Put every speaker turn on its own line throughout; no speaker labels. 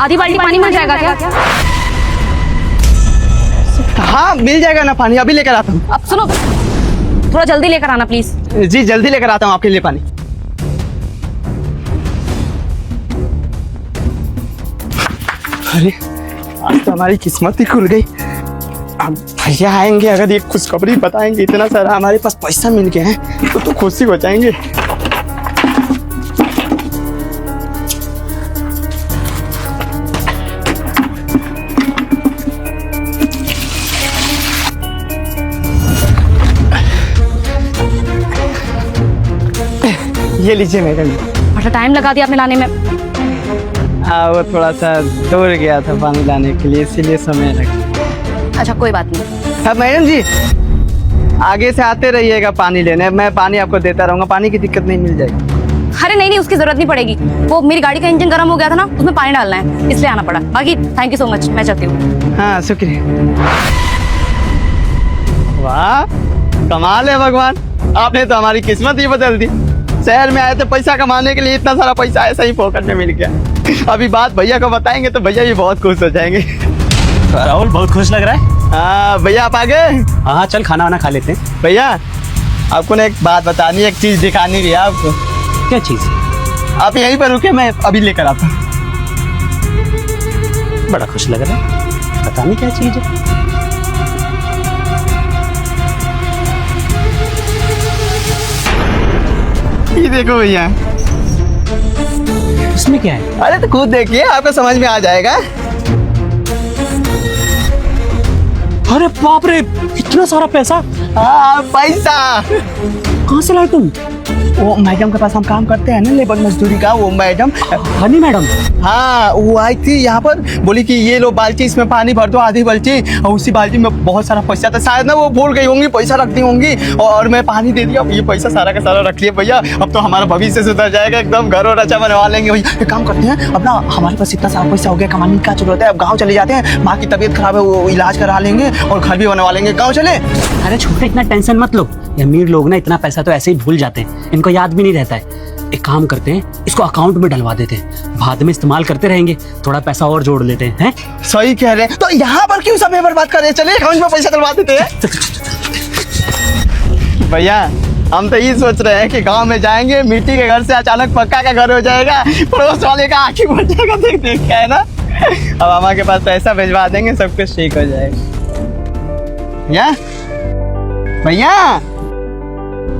आधी बाल्टी पानी मिल जाएगा क्या?
हाँ मिल जाएगा ना पानी, अभी लेकर आता हूँ।
अब सुनो, थोड़ा जल्दी लेकर आना प्लीज।
जी जल्दी लेकर आता हूँ आपके लिए पानी। अरे आज तो हमारी किस्मत ही खुल गई। अब भैया आएंगे, अगर ये खुशखबरी बताएंगे इतना सारा हमारे पास पैसा मिल गया है तो खुशी हो जाएंगे। ये लीजिए मैडम।
बड़ा टाइम लगा दिया आपने लाने में।
वो थोड़ा सा दूर गया था पानी लाने के लिए, इसीलिए समय लगा।
अच्छा कोई बात नहीं।
अब मैडम जी आगे से आते रहिएगा पानी लेने, मैं पानी आपको देता रहूंगा, पानी की दिक्कत नहीं मिल जाएगी।
अरे नहीं, उसकी जरूरत नहीं पड़ेगी। वो मेरी गाड़ी का इंजन गर्म हो गया था ना, उसमें पानी डालना है, इसलिए आना पड़ा। बाकी थैंक यू सो मच, मैं चलती हूँ।
हाँ शुक्रिया। वाह कमाल है भगवान, आपने तो हमारी किस्मत ही बदल दी। शहर में आए थे पैसा कमाने के लिए, इतना सारा पैसा ऐसा ही पॉकेट में मिल गया। अभी बात भैया को बताएंगे तो भैया भी बहुत खुश हो जाएंगे।
राहुल बहुत खुश लग रहा है।
हाँ भैया आप आ गए।
हाँ चल खाना वाना खा लेते हैं।
भैया आपको ना एक बात बतानी है, एक चीज दिखानी भी है आपको।
क्या चीज?
आप यहीं पर रुके, मैं अभी लेकर आता हूँ।
बड़ा खुश लग रहा है, पता नहीं क्या चीज है।
ये देखो भैया।
इसमें क्या है?
अरे तो खुद देखिए, आपको समझ में आ जाएगा।
अरे बाप रे, इतना सारा पैसा!
हाँ पैसा
कहाँ से लाए तुम?
वो मैडम के पास हम काम करते हैं ना, लेबर मजदूरी का, वो मैडम।
हनी मैडम?
हाँ वो आई थी यहाँ पर, बोली कि ये लो बाल्टी, इसमें पानी भर दो आधी बाल्टी, और उसी बाल्टी में बहुत सारा पैसा था। शायद ना वो भूल गई होंगी, पैसा रख दी होंगी और मैं पानी दे दिया। अब ये पैसा सारा का सारा रख लिया भैया, अब तो हमारा भविष्य सुधर जाएगा एकदम, घर और अच्छा बनवा लेंगे भैया। एक काम करते हैं, अब ना हमारे पास इतना सारा पैसा हो गया, कमाने की क्या जरूरत है, अब गाँव चले जाते हैं, माँ की तबीयत खराब है, वो इलाज करा लेंगे और घर भी बनवा लेंगे। गाँव चले।
अरे छोटे इतना टेंशन मत लो, ये अमीर लोग ना इतना पैसा तो ऐसे ही भूल जाते हैं, इनको याद भी नहीं रहता है। एक काम करते हैं, इसको अकाउंट में डलवा देते हैं, बाद में इस्तेमाल करते रहेंगे, थोड़ा पैसा और जोड़ लेते हैं।
सही कह रहे हैं, तो यहाँ पर क्यों समय बर्बाद कर रहे हैं, चलिए अकाउंट में पैसा डलवा देते हैं। भैया हम तो ये सोच रहे हैं कि गांव में जाएंगे, मिट्टी के घर से अचानक पक्का का घर हो जाएगा, पड़ोस वाले का आँखी बढ़ जाएगा, देख देख के, है ना। अब मामा के पास पैसा भिजवा देंगे, सब कुछ ठीक हो जाएगा। भैया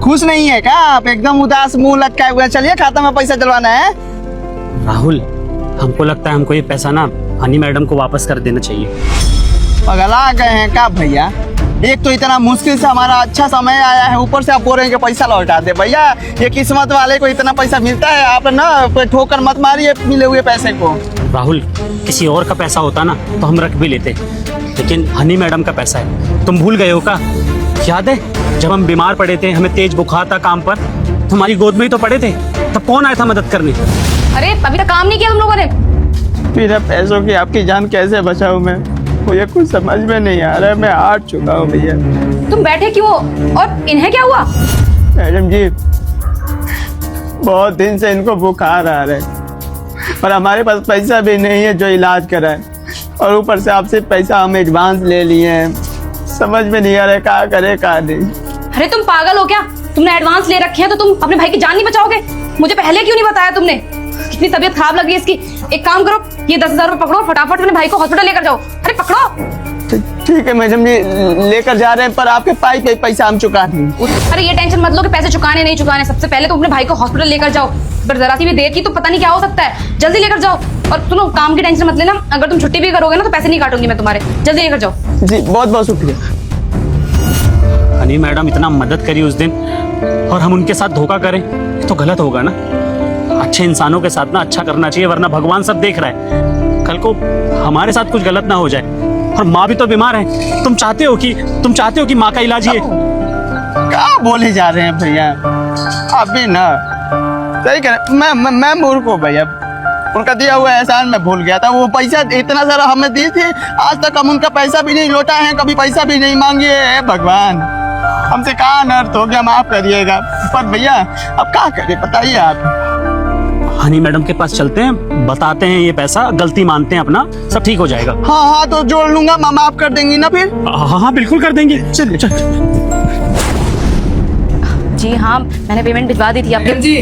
खुश नहीं है क्या आप, एकदम उदास मुंह लटकाए हुए? चलिए खाता में पैसा डलवाना है।
राहुल हमको लगता है हमको ये पैसा ना हनी मैडम को वापस कर देना चाहिए।
पगला गए हैं क्या भैया, एक तो इतना मुश्किल से हमारा अच्छा समय आया है, ऊपर से आप बोल रहे हैं कि पैसा लौटा दे। भैया ये किस्मत वाले को इतना पैसा मिलता है, आप ना ठोकर मत मारिए मिले हुए पैसे को।
राहुल किसी और का पैसा होता ना तो हम रख भी लेते, लेकिन हनी मैडम का पैसा है, तुम भूल गए हो का? याद है जब हम बीमार पड़े थे, हमें तेज बुखार था काम पर, तुम्हारी गोद में ही तो पड़े थे, तब कौन आया था मदद करने?
अरे अभी तक काम नहीं किया तुम लोगों ने।
मेरा पैसों की आपकी जान कैसे बचाऊं मैं, मुझे कुछ समझ में नहीं आ रहा है, मैं हार चुका हूँ भैया।
तुम बैठे क्यों हो, और इन्हें क्या हुआ?
मैडम जी बहुत दिन से इनको बुखार आ रहा है और हमारे पास पैसा भी नहीं है जो इलाज कराए, और ऊपर से आपसे पैसा हम एडवांस ले लिए हैं, समझ में नहीं आ रहा है क्या करे क्या नहीं।
अरे तुम पागल हो क्या, तुमने एडवांस ले रखे हैं तो तुम अपने भाई की जान नहीं बचाओगे? मुझे पहले क्यों नहीं बताया तुमने? कितनी तबीयत खराब लग रही है इसकी। एक काम करो, ये 10,000 रुपए पकड़ो, फटाफट अपने भाई को हॉस्पिटल लेकर जाओ। अरे पकड़ो।
ठीक है मैडम जी लेकर जा रहे हैं, पर आपके पाई पे पैसा हम चुका देंगे।
अरे ये टेंशन मत लो कि पैसे चुकाने नहीं चुकाने, सबसे पहले तो अपने भाई को हॉस्पिटल लेकर जाओ। अगर जरा सी भी देर की तो पता नहीं क्या हो सकता है, जल्दी लेकर जाओ। और सुनो काम की टेंशन मत लेना, अगर तुम छुट्टी भी करोगे ना तो पैसे नहीं काटूंगी मैं तुम्हारे, जल्दी लेकर जाओ।
जी बहुत बहुत शुक्रिया।
हनी मैडम इतना मदद करी उस दिन और हम उनके साथ धोखा करें तो गलत होगा ना। अच्छे इंसानों के साथ ना अच्छा करना चाहिए, वरना भगवान सब देख रहा है, कल को हमारे साथ कुछ गलत ना हो जाए। और माँ भी तो बीमार है, तुम चाहते हो कि माँ का इलाज ये।
क्या बोले जा रहे हैं भैया, अभी ना सही कह, मैं मूर्ख हूँ भैया, उनका दिया हुआ एहसान मैं भूल गया था। वो पैसा इतना सारा हमें दी थी, आज तक हम उनका पैसा भी नहीं लौटा है, कभी पैसा भी नहीं मांगे है। भगवान हमसे कहाँ अनर्थ हो गया, माफ करिएगा। पर भैया अब क्या करें बताइए आप।
हनी मैडम के पास चलते हैं, बताते हैं ये पैसा, गलती मानते हैं अपना, सब ठीक हो जाएगा।
हाँ हाँ तो जोड़ लूंगा, माफ कर देंगी ना फिर?
हाँ हाँ बिल्कुल कर देंगे।
चलिए चल।
जी हाँ, मैंने पेमेंट भिजवा दी थी आपके
जी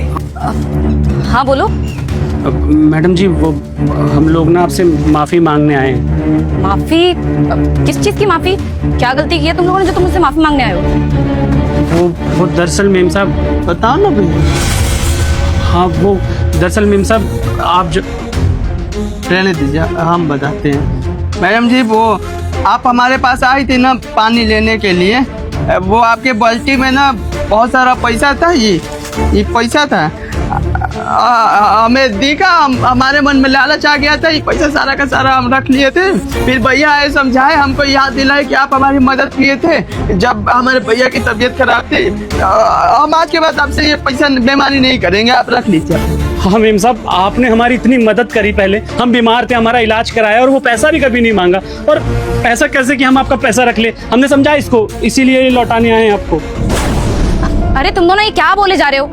हाँ बोलो।
मैडम जी वो हम लोग ना आपसे माफी मांगने आए हैं।
माफी? किस चीज की माफी? क्या गलती की है तुम लोगों ने जो तुम मुझसे माफी मांगने आए हो?
वो दरअसल मेम साहब,
बताओ ना भैया।
हाँ वो दरअसल मेम साहब आप जो
रहने दीजिए, हम बताते हैं। मैडम जी वो आप हमारे पास आई थी ना पानी लेने के लिए, वो आपके बाल्टी में ना बहुत सारा पैसा था, ये पैसा था। हमें दिखा, हमारे मन में लालच आ गया था, ये पैसा सारा का सारा हम रख लिए थे। फिर भैया आए समझाए, हमको याद दिलाए कि आप हमारी मदद किए थे जब हमारे भैया की तबीयत खराब थी। हम आज के बाद आपसे ये पैसा बेईमानी नहीं करेंगे, आप रख लीजिए।
हाँ मेम साहब आपने हमारी इतनी मदद करी, पहले हम बीमार थे, हमारा इलाज कराया और वो पैसा भी कभी नहीं मांगा। और ऐसा कैसे कि हम आपका पैसा रख ले, हमने समझा इसको, इसीलिए ये लौटाने आए हैं आपको।
अरे तुम दोनों ये क्या बोले जा रहे हो?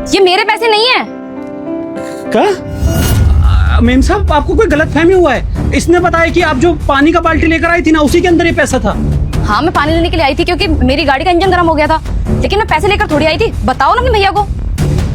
ये मेरे पैसे नहीं है।
क्या मेम साहब आपको कोई गलत फहमी हुआ है? इसने बताया कि आप जो पानी का बाल्टी लेकर आई थी ना, उसी के अंदर ये पैसा था।
हाँ मैं पानी लेने के लिए आई थी क्योंकि मेरी गाड़ी का इंजन गर्म हो गया था, लेकिन मैं पैसे लेकर थोड़ी आई थी। बताओ ना अपने भैया को।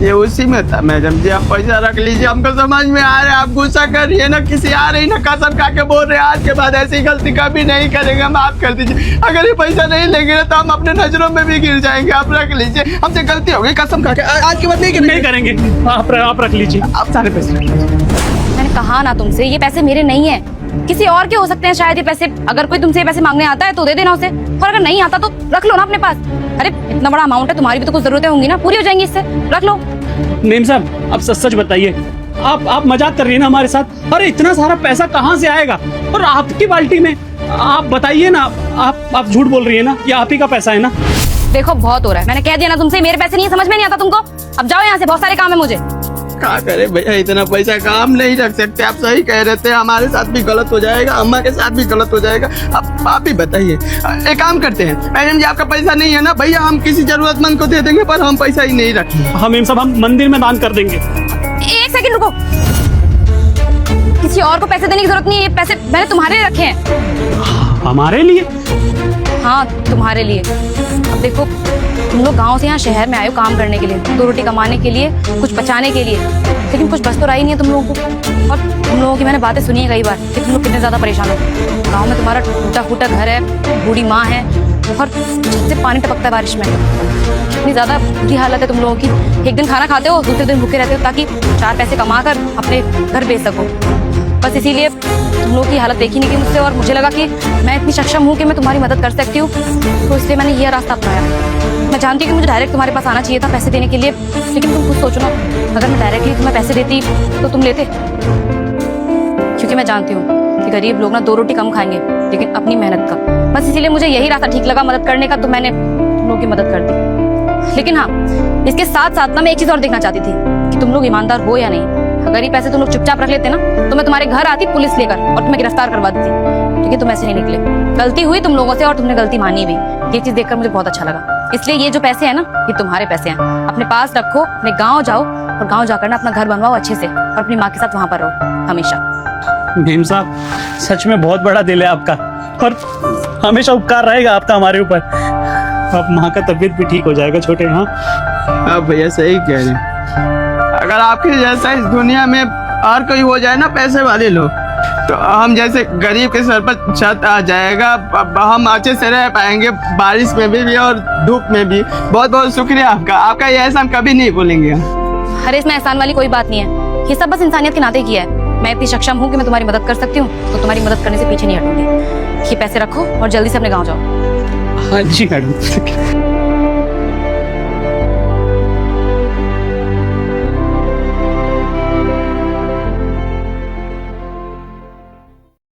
ये उसी में था मैडम जी, आप पैसा रख लीजिए। हमको समझ में आ रहा है आप गुस्सा कर रही है ना, किसी आ रही ना कसम खा के बोल रहे हैं आज के बाद ऐसी गलती कभी नहीं करेंगे, माफ कर दीजिए। अगर ये पैसा नहीं लेंगे तो हम अपने नजरों में भी गिर जाएंगे। आप रख लीजिए, हमसे गलती हो गई, कसम खा के आज के बाद नहीं
करेंगे। आप रख लीजिए,
आप सारे पैसे रख लीजिए।
मैंने कहा ना तुमसे, ये पैसे मेरे नहीं है, किसी और के हो सकते हैं शायद ये पैसे। अगर कोई तुमसे ये पैसे मांगने आता है तो दे देना उसे, और अगर नहीं आता तो रख लो ना अपने पास। अरे इतना बड़ा अमाउंट है, तुम्हारी भी तो कुछ जरूरतें होंगी ना, पूरी हो जाएंगी इससे, रख लो।
मेम साहब आप सच बताइए, आप मजाक कर रही है ना हमारे साथ? अरे इतना सारा पैसा कहाँ से आएगा और आपकी बाल्टी में? आप बताइए ना, आप झूठ बोल रही है ना, ये आप ही का पैसा है ना?
देखो बहुत हो रहा है, मैंने कह दिया ना तुमसे, मेरे पैसे नहीं है, समझ में नहीं आता तुमको। अब जाओ यहाँ से, बहुत सारे काम है मुझे।
क्या करे भैया, इतना पैसा काम नहीं रख सकते। आप सही कह रहे थे, हमारे साथ भी गलत हो जाएगा, अम्मा के साथ भी गलत हो जाएगा। आप ही बताइए, एक काम करते हैं मैडम जी, आपका पैसा नहीं है ना भैया, हम किसी जरूरतमंद को दे देंगे, पर हम पैसा ही नहीं रखेंगे।
हाँ मेम साहब हम मंदिर में दान कर देंगे।
एक सेकंड रुको, किसी और को पैसे देने की जरूरत नहीं है, ये पैसे मैंने तुम्हारे लिए रखे हैं।
हमारे लिए?
हाँ तुम्हारे लिए। अब देखो तुम लोग गांव से यहाँ शहर में आए हो काम करने के लिए, 2 रोटी कमाने के लिए, कुछ बचाने के लिए, लेकिन कुछ बच तो रहा ही नहीं है तुम लोगों को। और तुम लोगों की मैंने बातें सुनी है कई बार कि तुम लोग कितने ज्यादा परेशान हो। गांव में तुम्हारा टूटा फूटा घर है, बूढ़ी माँ है, और छत से पानी टपकता है बारिश में। कितनी ज्यादा बुरी हालत है तुम लोगों की। एक दिन खाना खाते हो, दूसरे दिन भूखे रहते हो ताकि 4 पैसे कमा कर अपने घर भेज सको। बस इसीलिए तुम लोगों की हालत देखी नहीं की मुझसे, और मुझे लगा कि मैं इतनी सक्षम हूँ कि मैं तुम्हारी मदद कर सकती हूँ, तो इसलिए मैंने यह रास्ता अपनाया। मैं जानती हूँ कि मुझे डायरेक्ट तुम्हारे पास आना चाहिए था पैसे देने के लिए, लेकिन तुम खुद सोचो ना, अगर मैं डायरेक्टली तुम्हें पैसे देती तो तुम लेते? क्योंकि मैं जानती हूँ कि गरीब लोग ना 2 रोटी कम खाएंगे, लेकिन अपनी मेहनत का। बस इसीलिए मुझे यही रास्ता ठीक लगा मदद करने का, तो मैंने तुम लोगों की मदद कर दी। लेकिन हाँ, इसके साथ साथ ना मैं एक चीज और देखना चाहती थी कि तुम लोग ईमानदार हो या नहीं। अगर ये पैसे तुम लोग चुपचाप रख लेते ना, तो मैं तुम्हारे घर आती पुलिस लेकर और तुम्हें गिरफ्तार करवा देती। लेकिन तुम ऐसे नहीं निकले। गलती हुई तुम लोगों से, और तुमने गलती मानी भी। ये चीज देखकर मुझे बहुत अच्छा लगा। इसलिए ये जो पैसे हैं ना, ये तुम्हारे पैसे हैं, अपने पास रखो, अपने गाँव जाओ, और गाँव जाकर ना अपना घर बनवाओ अच्छे से, और अपनी माँ के साथ वहां पर रहो हमेशा।
मेम साहब सच में बहुत बड़ा दिल है आपका, और हमेशा उपकार रहेगा आपका हमारे ऊपर। अब माँ का तबीयत भी ठीक हो जाएगा छोटे। हाँ
आप भैया सही कह रहे हैं। अगर आपके जैसा इस दुनिया में और कोई हो जाए ना पैसे वाले लोग, तो हम जैसे गरीब के सर पर छत आ जाएगा, हम अच्छे से रह पाएंगे, बारिश में भी और धूप में भी। बहुत बहुत शुक्रिया आपका, आपका ये एहसान कभी नहीं भूलेंगे।
अरे इसमें एहसान वाली कोई बात नहीं है, ये सब बस इंसानियत के नाते किया है। मैं इतनी सक्षम हूँ कि मैं तुम्हारी मदद कर सकती हूँ, तो तुम्हारी मदद करने से पीछे नहीं हटूंगी। ये पैसे रखो और जल्दी से अपने गाँव जाओ।
हाँ जी मैडम।